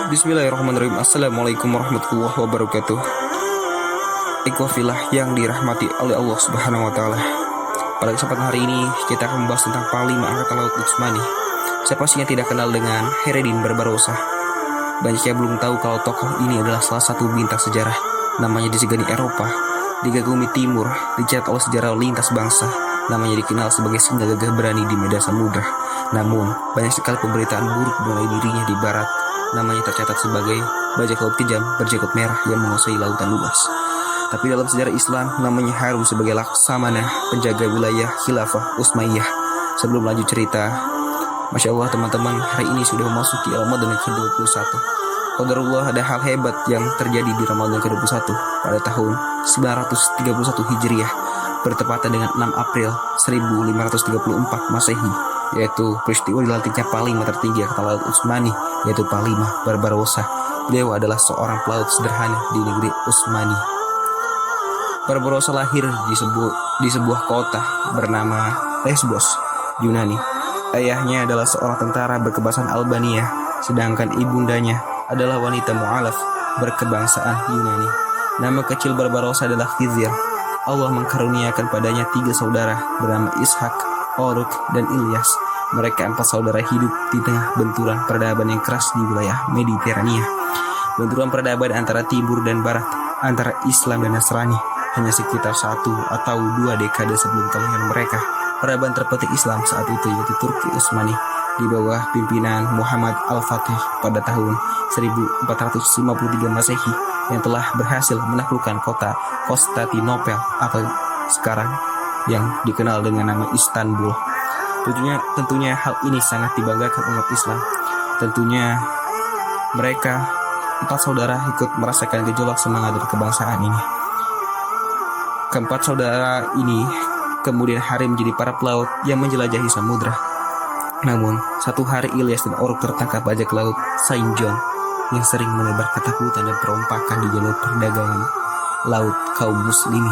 Bismillahirrahmanirrahim. Assalamualaikum warahmatullahi wabarakatuh. Ikhwafillah yang dirahmati oleh Allah Subhanahu wa taala. Pada kesempatan hari ini kita akan membahas tentang Panglima Angkatan Laut Utsmani. Siapa sih yang tidak kenal dengan Khaireddin Barbarossa? Banyak yang belum tahu kalau tokoh ini adalah salah satu bintang sejarah. Namanya disegani Eropa, digagumi Timur, dicatat oleh sejarah lintas bangsa. Namanya dikenal sebagai singa gagah berani di medan samudra. Namun, banyak sekali pemberitaan buruk mengenai dirinya di barat. Namanya tercatat sebagai bajak laut kejam berjanggut merah yang menguasai lautan luas. Tapi dalam sejarah Islam, namanya harum sebagai Laksamana, penjaga wilayah Khilafah Utsmaniyah. Sebelum lanjut cerita, Masya Allah teman-teman, hari ini sudah memasuki Ramadan yang ke-21. Qadarullah, ada hal hebat yang terjadi di Ramadan ke-21 pada tahun 931 Hijriah, bertepatan dengan 6 April 1534 Masehi, yaitu peristiwa dilantiknya Panglima tertinggi Angkatan Laut Utsmani, yaitu Panglima Barbarossa. Beliau adalah seorang pelaut sederhana di negeri Utsmani. Barbarossa lahir di sebuah kota bernama Lesbos, Yunani. Ayahnya adalah seorang tentara berkebangsaan Albania, sedangkan ibundanya adalah wanita mu'alaf berkebangsaan Yunani. Nama kecil Barbarossa adalah Khizir. Allah mengkaruniakan padanya 3 saudara bernama Ishak, Oruk, dan Ilyas. Mereka 4 saudara hidup di tengah benturan peradaban yang keras di wilayah Mediterania. Benturan peradaban antara timur dan barat, antara Islam dan Nasrani, hanya sekitar 1 atau 2 dekade sebelum kelahiran mereka. Peradaban terpetik Islam saat itu yaitu Turki Utsmani di bawah pimpinan Muhammad Al-Fatih pada tahun 1453 Masehi, yang telah berhasil menaklukkan kota Konstantinopel atau sekarang yang dikenal dengan nama Istanbul. Tentunya hal ini sangat dibanggakan umat Islam. Tentunya mereka 4 saudara ikut merasakan gejolak semangat dan kebangsaan ini. Keempat saudara ini kemudian hari menjadi para pelaut yang menjelajahi samudra. Namun, satu hari Ilyas dan Oruk tertangkap bajak laut Saint John yang sering menebar ketakutan dan perompakan di jalur perdagangan laut kaum muslimin.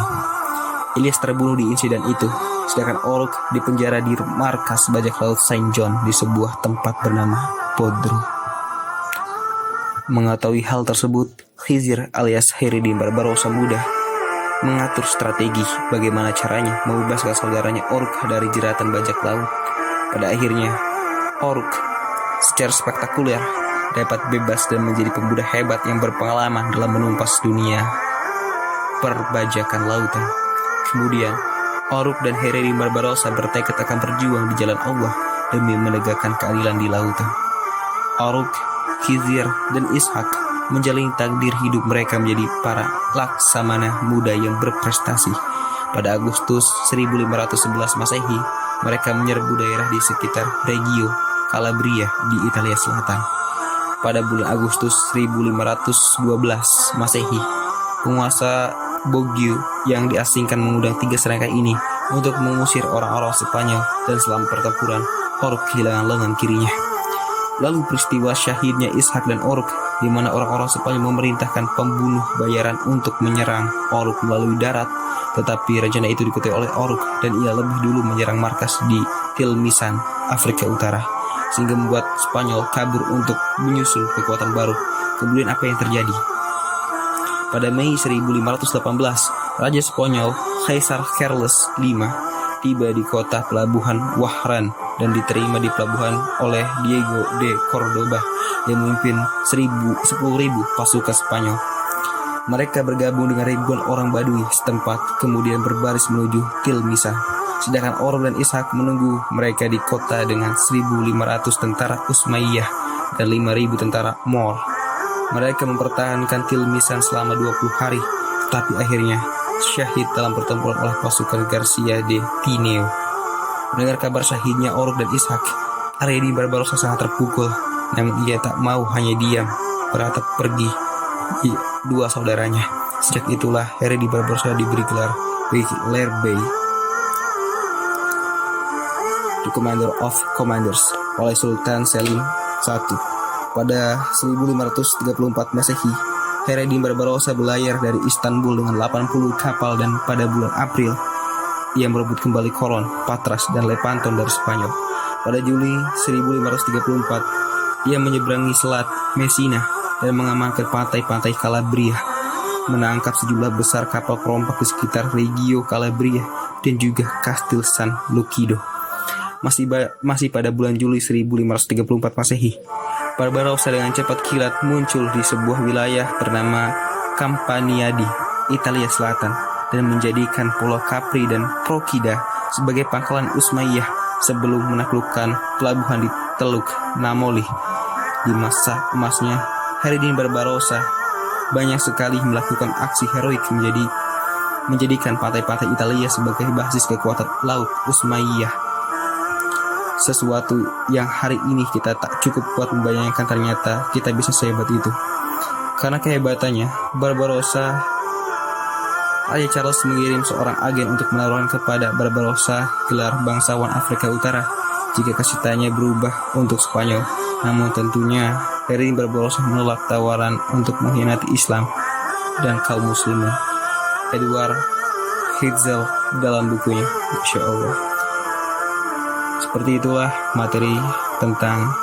Ilyas terbunuh di insiden itu, sedangkan Oruk dipenjara di markas bajak laut Saint John di sebuah tempat bernama Bodrum. Mengetahui hal tersebut, Khizir alias Khaireddin Barbarossa muda mengatur strategi bagaimana caranya membebaskan saudaranya Oruk dari jeratan bajak laut. Pada akhirnya, Oruk secara spektakuler dapat bebas dan menjadi pemuda hebat yang berpengalaman dalam menumpas dunia perbajakan lautan. Kemudian, Oruk dan Khaireddin Barbarossa bertekad akan berjuang di jalan Allah demi menegakkan keadilan di lautan. Oruk, Khizir, dan Ishak menjalin takdir hidup mereka menjadi para laksamana muda yang berprestasi. Pada Agustus 1511 Masehi, mereka menyerbu daerah di sekitar Reggio Calabria di Italia Selatan. Pada bulan Agustus 1512 Masehi, penguasa Boggio yang diasingkan mengundang 3 serangkai ini untuk mengusir orang-orang Spanyol, dan selama pertempuran Oruk kehilangan lengan kirinya. Lalu peristiwa syahidnya Ishak dan Oruk, di mana orang-orang Spanyol memerintahkan pembunuh bayaran untuk menyerang Oruk melalui darat, tetapi rencana itu diketahui oleh Oruk dan ia lebih dulu menyerang markas di Tilmisan, Afrika Utara, sehingga membuat Spanyol kabur untuk menyusul kekuatan baru. Kemudian apa yang terjadi? Pada Mei 1518, Raja Spanyol Kaisar Charles V tiba di kota pelabuhan Wahran dan diterima di pelabuhan oleh Diego de Cordoba yang memimpin 10.000 pasukan Spanyol. Mereka bergabung dengan ribuan orang Badui setempat, kemudian berbaris menuju Tilmisan. Sedangkan Oruk dan Ishak menunggu mereka di kota dengan 1.500 tentara Utsmaniyah dan 5.000 tentara Moor. Mereka mempertahankan Tilmisan selama 20 hari, tetapi akhirnya syahid dalam pertempuran oleh pasukan Garcia de Tineo. Mendengar kabar syahidnya Oruk dan Ishak, Khaireddin Barbarossa sangat terpukul, namun ia tak mau hanya diam, beratap pergi 2 saudaranya. Sejak itulah Khaireddin Barbarossa diberi gelar Beyler Bey, the Commander of Commanders, oleh Sultan Selim I. Pada 1534 Masehi, Khaireddin Barbarossa berlayar dari Istanbul dengan 80 kapal, dan pada bulan April ia merebut kembali Koron, Patras, dan Lepanto dari Spanyol. Pada Juli 1534, ia menyeberangi Selat Messina dan mengamankan pantai-pantai Calabria, menangkap sejumlah besar kapal perompak di sekitar Reggio Calabria dan juga Kastil San Lucido. Masih pada bulan Juli 1534 Masehi, Barbarossa dengan cepat kilat muncul di sebuah wilayah bernama Campania di Italia Selatan dan menjadikan Pulau Capri dan Procida sebagai pangkalan Utsmaniyah sebelum menaklukkan pelabuhan di Teluk Namoli. Di masa emasnya, Harry Barbarossa banyak sekali melakukan aksi heroik menjadikan pantai-pantai Italia sebagai basis kekuatan laut Utsmaniyah. Sesuatu yang hari ini kita tak cukup kuat membayangkan, ternyata kita bisa sehebat itu. Karena kehebatannya, Barbarossa, Raja Charles mengirim seorang agen untuk menawarkan kepada Barbarossa gelar bangsawan Afrika Utara jika kasih berubah untuk Spanyol. Namun tentunya Harry Barbarossa menolak tawaran untuk mengkhianati Islam dan kaum muslimin. Edward Hitzel dalam bukunya, Insya Allah. Seperti itulah materi tentang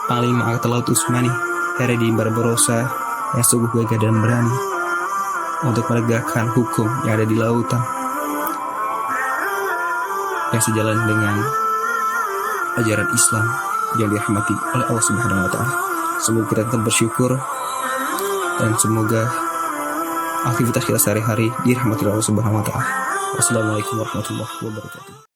Panglima Angkatan Laut Utsmani, Harry Barbarossa, yang sungguh gagah dan berani untuk menegakkan hukum yang ada di lautan, yang sejalan dengan ajaran Islam yang dirahmati oleh Allah Subhanahu wa Ta'ala. Semoga kita tetap bersyukur dan semoga aktivitas kita sehari-hari dirahmati oleh Allah Subhanahu wa Ta'ala. Wassalamualaikum warahmatullahi wabarakatuh.